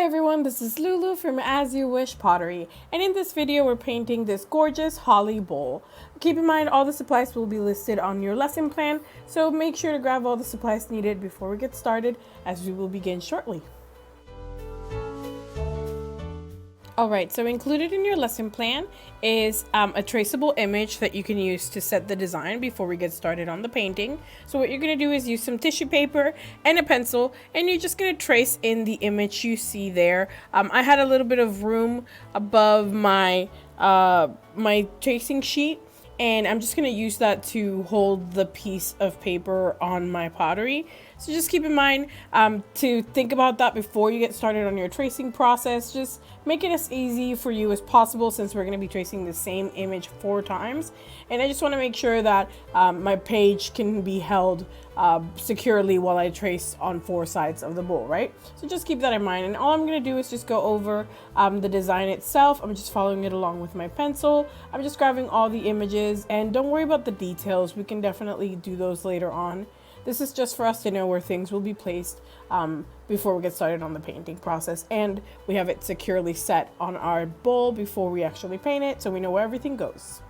Hi everyone, this is Lulu from As You Wish Pottery, and in this video we're painting this gorgeous holly bowl. Keep in mind all the supplies will be listed on your lesson plan, so make sure to grab all the supplies needed before we get started, as we will begin shortly. Alright, so included in your lesson plan is a traceable image that you can use to set the design before we get started on the painting. So what you're going to do is use some tissue paper and a pencil, and you're just going to trace in the image you see there. I had a little bit of room above my my tracing sheet, and I'm just going to use that to hold the piece of paper on my pottery. So just keep in mind to think about that before you get started on your tracing process. Just make it as easy for you as possible, since we're going to be tracing the same image 4 times. And I just want to make sure that my page can be held securely while I trace on 4 sides of the bowl, right? So just keep that in mind. And all I'm going to do is just go over the design itself. I'm just following it along with my pencil. I'm just grabbing all the images, and don't worry about the details. We can definitely do those later on. This is just for us to know where things will be placed before we get started on the painting process, and we have it securely set on our bowl before we actually paint it, so we know where everything goes.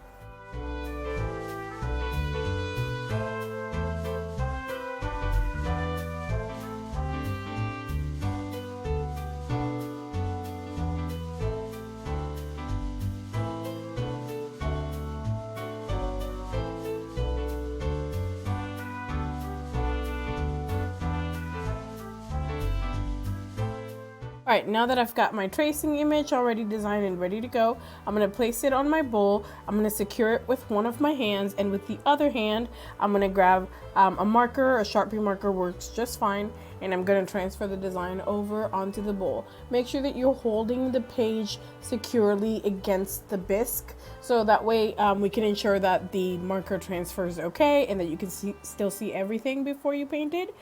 Alright, now that I've got my tracing image already designed and ready to go, I'm going to place it on my bowl. I'm going to secure it with one of my hands, and with the other hand, I'm going to grab a marker. A Sharpie marker works just fine, and I'm going to transfer the design over onto the bowl. Make sure that you're holding the page securely against the bisque, so that way we can ensure that the marker transfers okay and that you can still see everything before you paint it.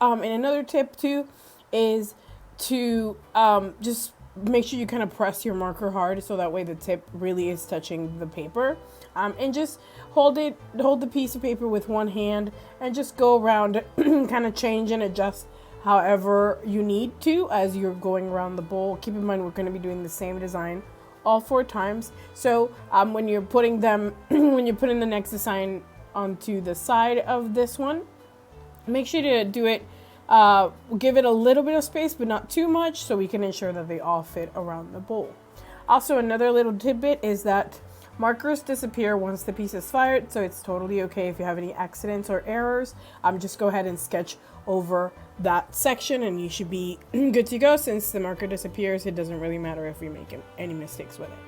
And another tip too is to just make sure you kind of press your marker hard, so that way the tip really is touching the paper, and just hold the piece of paper with one hand and just go around kind of change and adjust however you need to as you're going around the bowl. Keep in mind we're going to be doing the same design all 4 times, so when you're putting them when you're putting the next design onto the side of this one, make sure to do it give it a little bit of space, but not too much, so we can ensure that they all fit around the bowl. Also, another little tidbit is that markers disappear once the piece is fired, so it's totally okay if you have any accidents or errors. Just go ahead and sketch over that section, and you should be good to go. Since the marker disappears, it doesn't really matter if you make any mistakes with it.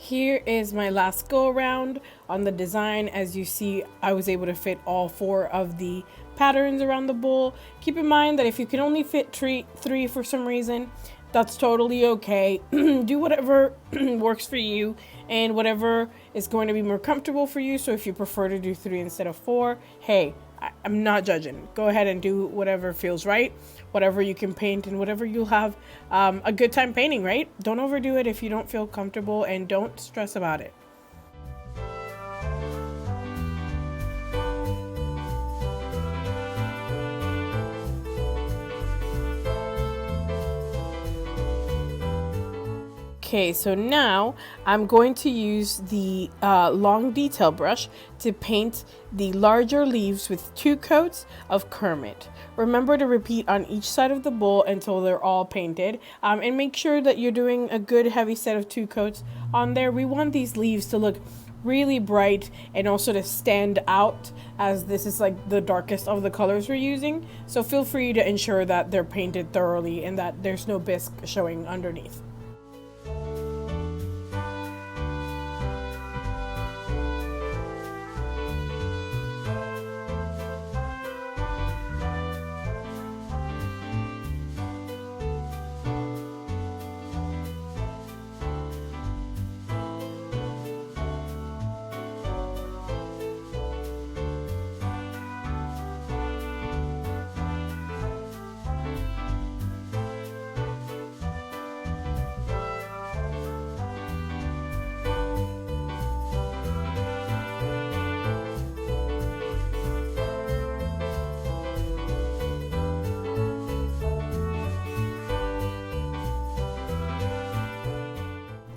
Here is my last go around on the design. As you see, I was able to fit all 4 of the patterns around the bowl. Keep in mind that if you can only fit three for some reason, that's totally okay. Do whatever works for you and whatever is going to be more comfortable for you. So if you prefer to do 3 instead of 4, hey, I'm not judging. Go ahead and do whatever feels right, whatever you can paint, and whatever you'll have a good time painting, right? Don't overdo it if you don't feel comfortable, and don't stress about it. Okay, so now I'm going to use the long detail brush to paint the larger leaves with 2 coats of Kermit. Remember to repeat on each side of the bowl until they're all painted, and make sure that you're doing a good heavy set of 2 coats on there. We want these leaves to look really bright and also to stand out, as this is like the darkest of the colors we're using. So feel free to ensure that they're painted thoroughly and that there's no bisque showing underneath.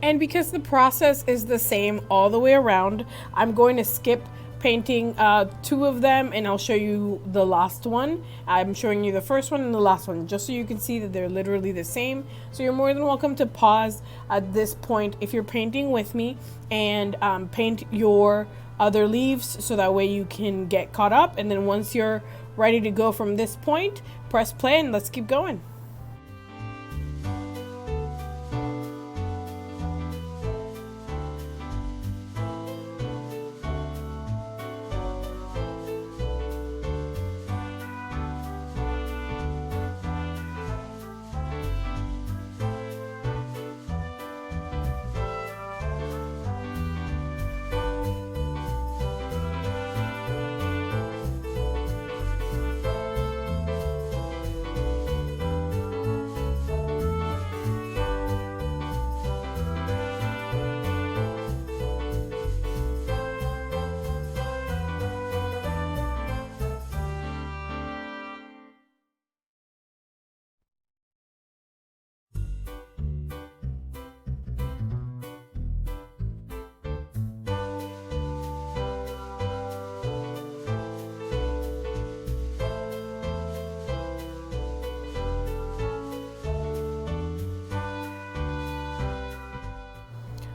And because the process is the same all the way around, I'm going to skip painting 2 of them, and I'll show you the last one. I'm showing you the first one and the last one just so you can see that they're literally the same. So you're more than welcome to pause at this point if you're painting with me and paint your other leaves, so that way you can get caught up. And then once you're ready to go from this point, press play and let's keep going.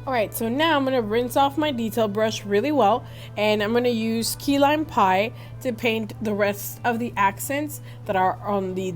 Alright, so now I'm going to rinse off my detail brush really well, and I'm going to use key lime pie to paint the rest of the accents that are on the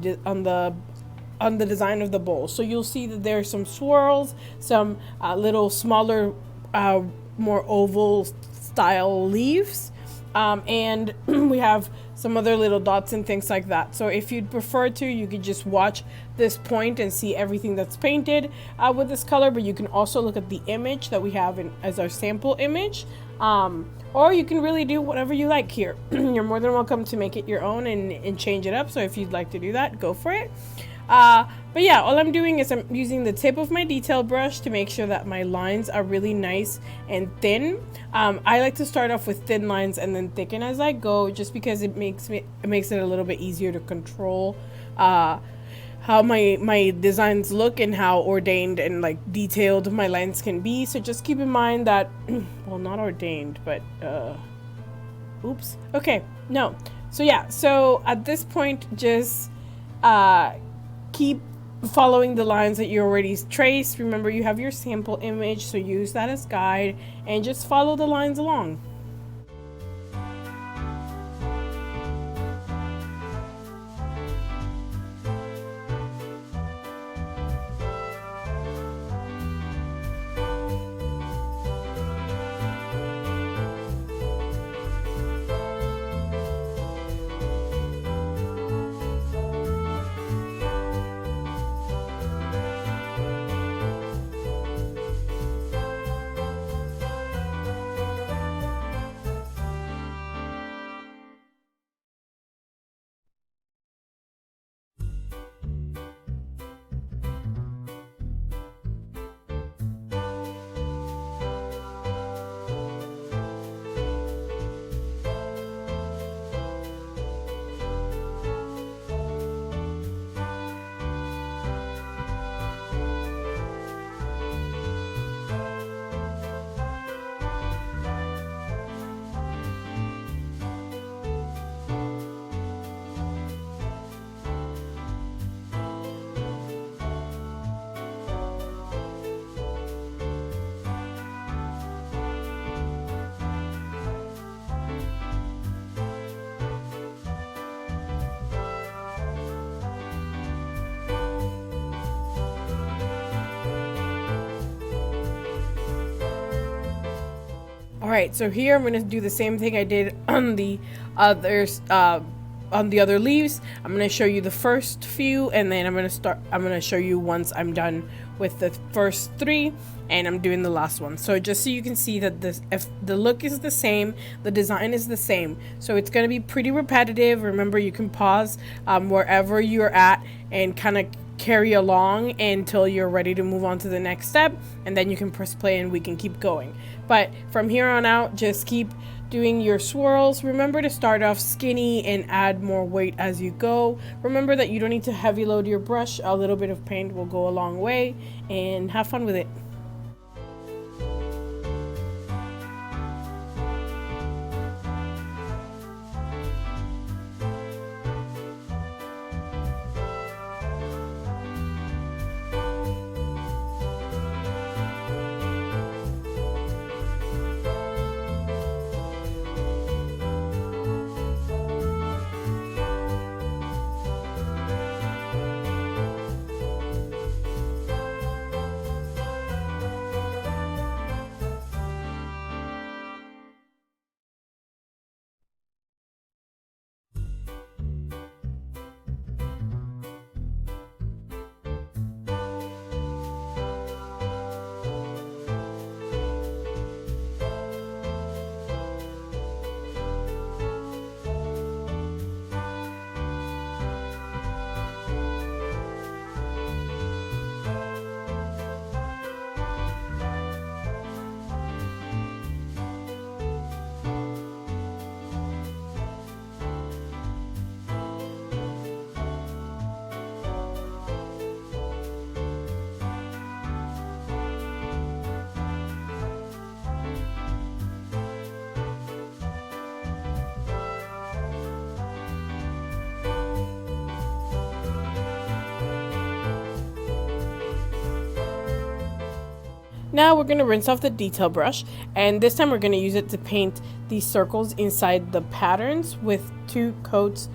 design of the bowl. So you'll see that there's some swirls, some little smaller, more oval style leaves, and we have some other little dots and things like that. So if you'd prefer to, you could just watch this point and see everything that's painted with this color, but you can also look at the image that we have as our sample image, or you can really do whatever you like here. You're more than welcome to make it your own and change it up. So if you'd like to do that, go for it. But yeah, all I'm doing is I'm using the tip of my detail brush to make sure that my lines are really nice and thin. I like to start off with thin lines and then thicken as I go, just because it makes it a little bit easier to control how my designs look and how ordained and like detailed my lines can be. So just keep in mind that well, not ordained, but oops, okay, no. So yeah, so at this point, just keep following the lines that you already traced. Remember, you have your sample image, so use that as guide and just follow the lines along. Alright, so here I'm going to do the same thing I did on the others, on the other leaves. I'm going to show you the first few, and then I'm going to show you once I'm done with the first 3, and I'm doing the last one. So just so you can see that if the look is the same, the design is the same. So it's going to be pretty repetitive. Remember, you can pause wherever you're at and kind of carry along until you're ready to move on to the next step, and then you can press play and we can keep going. But from here on out, just keep doing your swirls. Remember to start off skinny and add more weight as you go. Remember that you don't need to heavy load your brush. A little bit of paint will go a long way, and have fun with it. Now we're going to rinse off the detail brush, and this time we're going to use it to paint these circles inside the patterns with two coats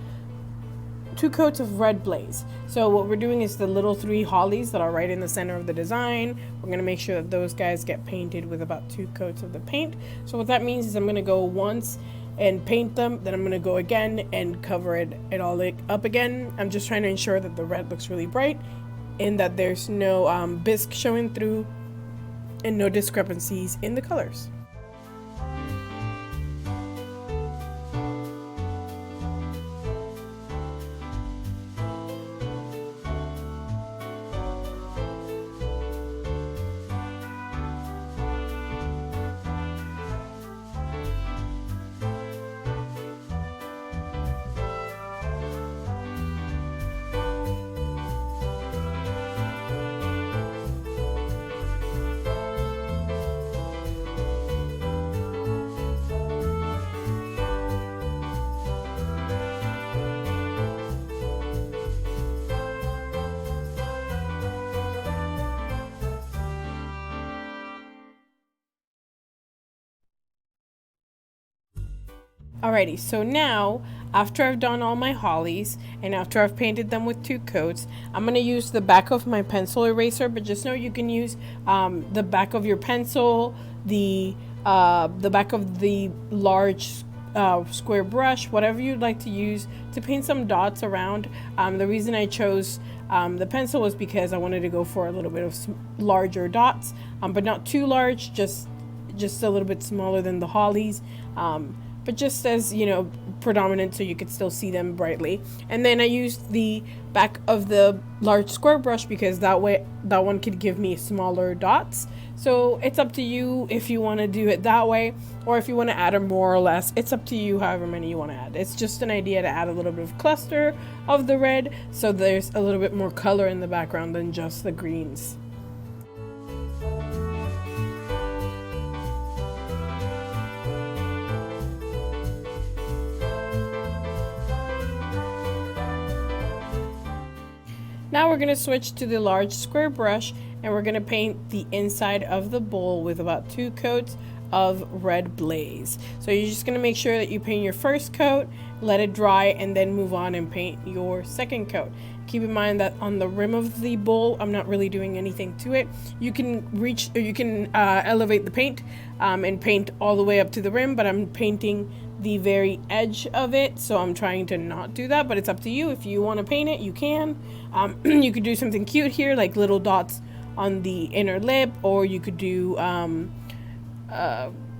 of red blaze. So what we're doing is the little 3 hollies that are right in the center of the design. We're going to make sure that those guys get painted with about 2 coats of the paint. So what that means is I'm going to go once and paint them, then I'm going to go again and cover it all up again. I'm just trying to ensure that the red looks really bright and that there's no bisque showing through and no discrepancies in the colors. Alrighty, so now after I've done all my hollies and after I've painted them with 2 coats, I'm going to use the back of my pencil eraser, but just know you can use the back of your pencil, the back of the large square brush, whatever you'd like to use to paint some dots around. The reason I chose the pencil was because I wanted to go for a little bit of larger dots, but not too large, just a little bit smaller than the hollies. But just as, you know, predominant so you could still see them brightly. And then I used the back of the large square brush because that one could give me smaller dots. So it's up to you if you want to do it that way, or if you want to add a more or less. It's up to you however many you want to add. It's just an idea to add a little bit of cluster of the red so there's a little bit more color in the background than just the greens. Now we're going to switch to the large square brush and we're going to paint the inside of the bowl with about 2 coats of red blaze. So you're just going to make sure that you paint your first coat, let it dry, and then move on and paint your second coat. Keep in mind that on the rim of the bowl, I'm not really doing anything to it. You can reach, or you can elevate the paint and paint all the way up to the rim, but I'm painting the very edge of it, so I'm trying to not do that, but it's up to you. If you want to paint it, you can. You could do something cute here, like little dots on the inner lip, or you could do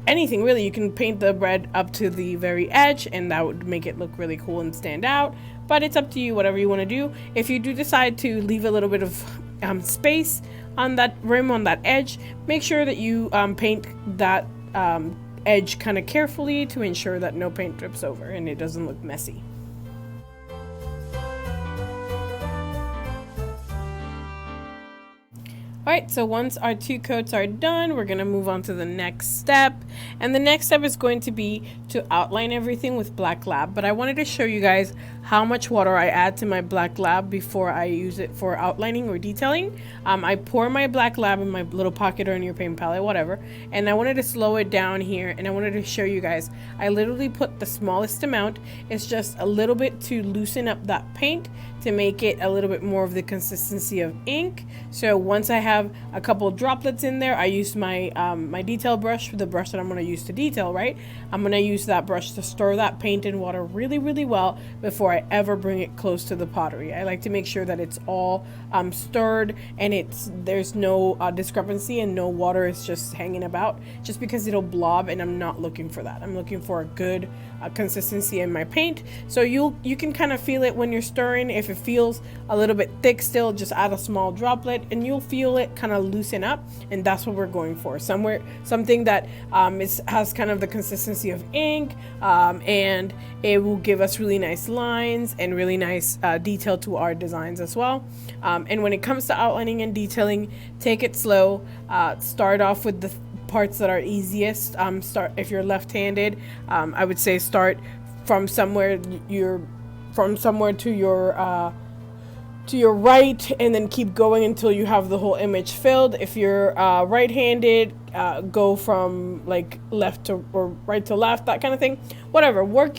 anything really. You can paint the bread up to the very edge, and that would make it look really cool and stand out, but it's up to you, whatever you want to do. If you do decide to leave a little bit of space on that rim, on that edge, make sure that you paint that edge kind of carefully to ensure that no paint drips over and it doesn't look messy. Alright, so once our 2 coats are done, we're going to move on to the next step. And the next step is going to be to outline everything with black lab. But I wanted to show you guys how much water I add to my black lab before I use it for outlining or detailing. I pour my black lab in my little pocket or in your paint palette, whatever. And I wanted to slow it down here, and I wanted to show you guys. I literally put the smallest amount. It's just a little bit to loosen up that paint, to make it a little bit more of the consistency of ink. So once I have a couple droplets in there, I use my my detail brush, the brush that I'm going to use to detail, right? I'm going to use that brush to stir that paint in water really, really well before I ever bring it close to the pottery. I like to make sure that it's all stirred and there's no discrepancy and no water is just hanging about, just because it'll blob, and I'm not looking for that. I'm looking for a good consistency in my paint. So you can kind of feel it when you're stirring. If it feels a little bit thick still, just add a small droplet and you'll feel it kind of loosen up, and that's what we're going for. Something that has kind of the consistency of ink, and it will give us really nice lines and really nice detail to our designs as well. And when it comes to outlining and detailing, take it slow. Start off with the parts that are easiest. If you're left-handed, I would say start from somewhere to your right, and then keep going until you have the whole image filled. If you're right-handed, go from like left to or right to left, that kind of thing. Whatever, work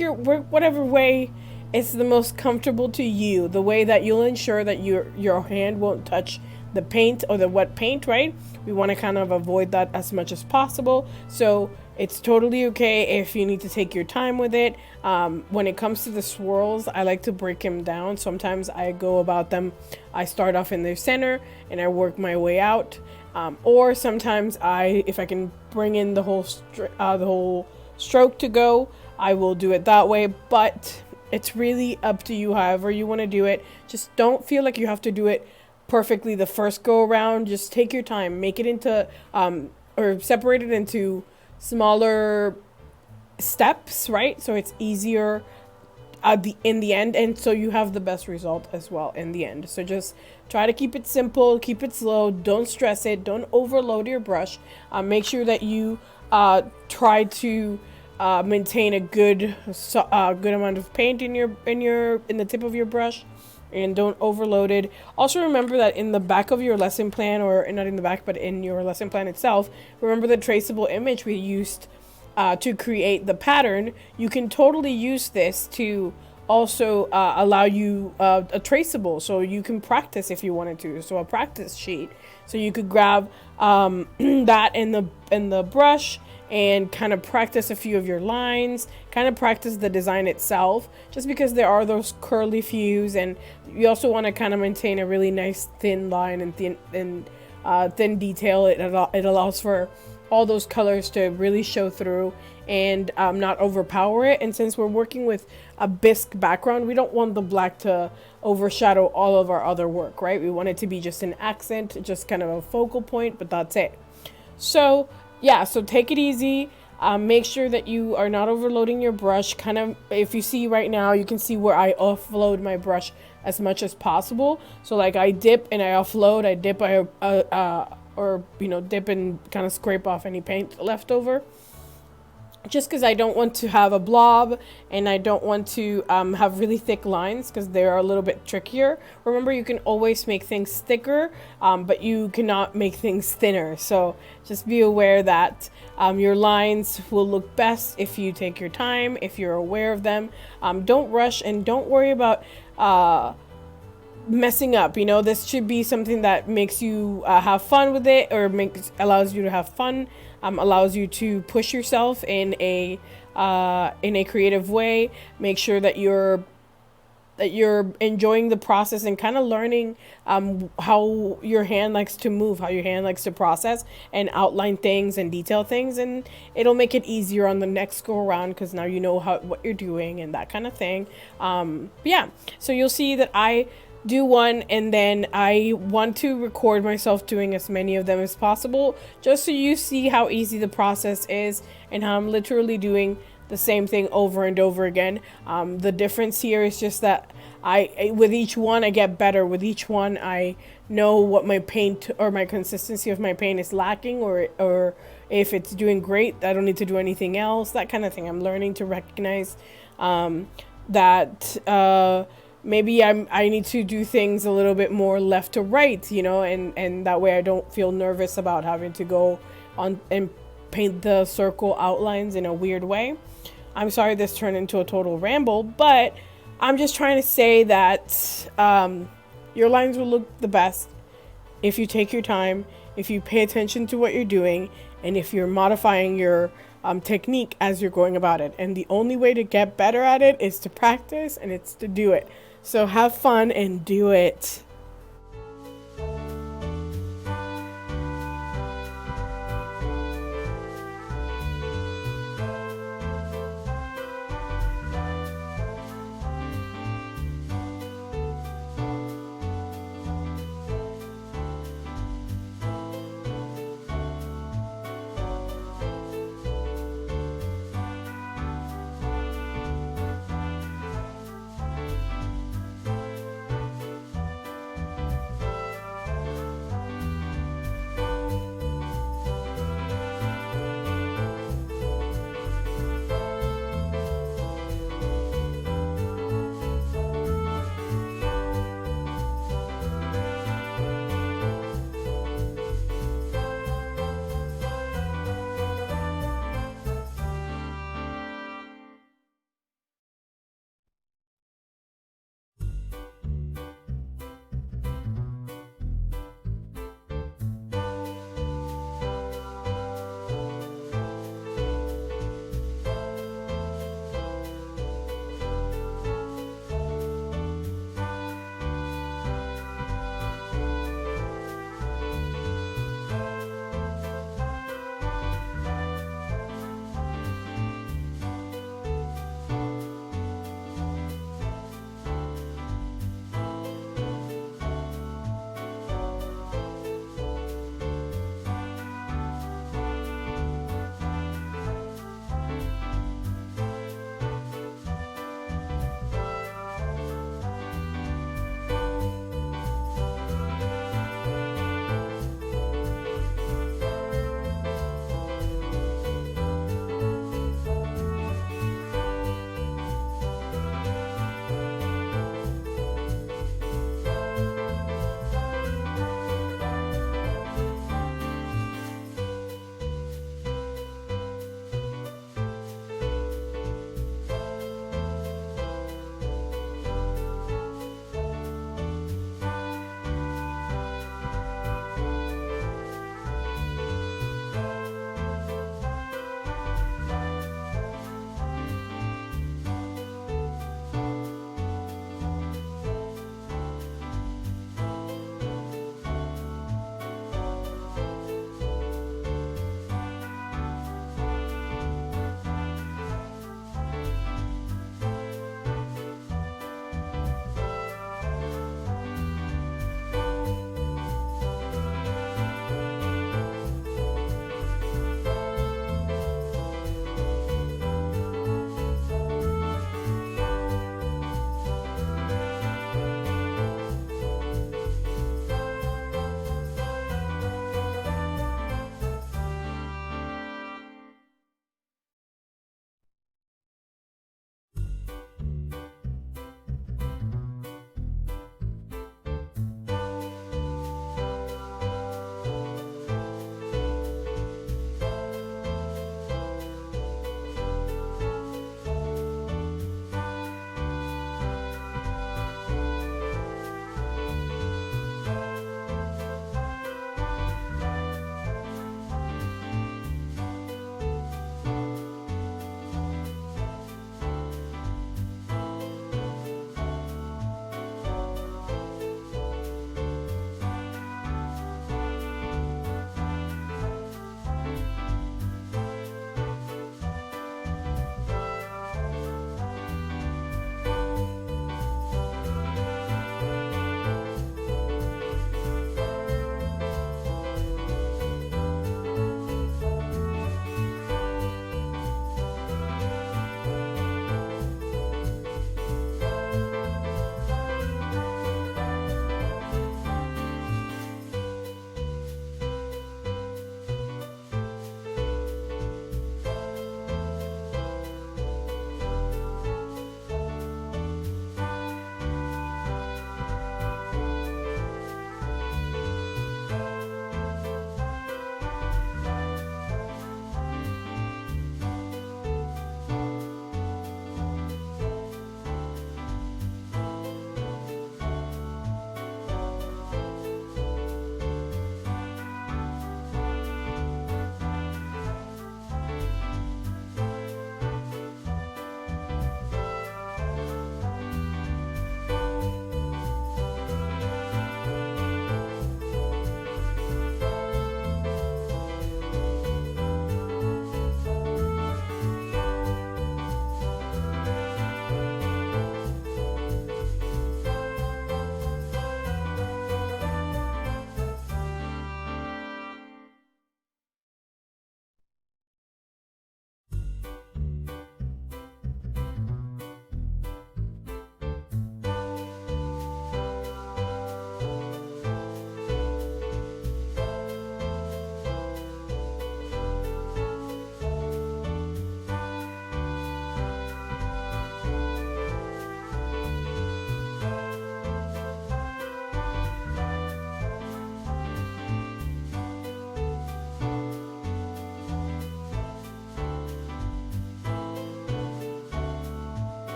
whatever way is the most comfortable to you, the way that you'll ensure that your hand won't touch the paint or the wet paint, right? We want to kind of avoid that as much as possible. So it's totally okay if you need to take your time with it. When it comes to the swirls, I like to break them down. Sometimes I go about them, I start off in their center and I work my way out. Or sometimes if I can bring in the whole stroke to go, I will do it that way. But it's really up to you, however you want to do it. Just don't feel like you have to do it perfectly the first go around. Just take your time, make it into or separate it into smaller steps, right? So it's easier in the end, and so you have the best result as well in the end. So just try to keep it simple, keep it slow, don't stress it, don't overload your brush. Make sure that you try to maintain a good amount of paint in the tip of your brush, and don't overload it. Also remember that in the back of your lesson plan, or not in the back, but in your lesson plan itself, remember the traceable image we used to create the pattern. You can totally use this to also allow you a traceable, so you can practice if you wanted to. So a practice sheet, so you could grab that in the brush and kind of practice a few of your lines, kind of practice the design itself, just because there are those curly views, and you also want to kind of maintain a really nice thin line and thin detail. It allows for all those colors to really show through and not overpower it. And since we're working with a bisque background, we don't want the black to overshadow all of our other work, right? We want it to be just an accent, just kind of a focal point, but that's it. So yeah, so take it easy. Make sure that you are not overloading your brush. Kind of, if you see right now, you can see where I offload my brush as much as possible. So like I dip and I offload, I dip, or dip and kind of scrape off any paint left over, just because I don't want to have a blob, and I don't want to have really thick lines, because they're a little bit trickier. Remember, you can always make things thicker, but you cannot make things thinner. So just be aware that your lines will look best if you take your time, if you're aware of them. Don't rush, and don't worry about messing up. You know, this should be something that makes you have fun with it, or allows you to have fun, allows you to push yourself in a creative way. Make sure that you're enjoying the process and kind of learning how your hand likes to move, how your hand likes to process and outline things and detail things, and it'll make it easier on the next go around because now you know what you're doing and that kind of thing. Yeah, so you'll see that I do one, and then I want to record myself doing as many of them as possible, just so you see how easy the process is and how I'm literally doing the same thing over and over again. The difference here is just that with each one I get better. With each one I know what my paint or my consistency of my paint is lacking, or if it's doing great, I don't need to do anything else. That kind of thing. I'm learning to recognize that maybe I need to do things a little bit more left to right, you know, and that way I don't feel nervous about having to go on and paint the circle outlines in a weird way. I'm sorry this turned into a total ramble, but I'm just trying to say that your lines will look the best if you take your time, if you pay attention to what you're doing, and if you're modifying your technique as you're going about it. And the only way to get better at it is to practice, and it's to do it. So have fun and do it.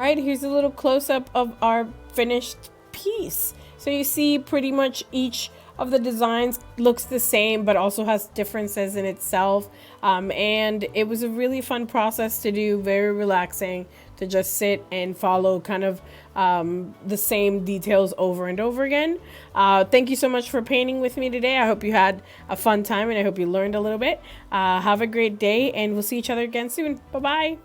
All right, here's a little close-up of our finished piece. So you see pretty much each of the designs looks the same, but also has differences in itself. And it was a really fun process to do, very relaxing to just sit and follow kind of the same details over and over again. Thank you so much for painting with me today. I hope you had a fun time and I hope you learned a little bit. Have a great day and we'll see each other again soon. Bye-bye.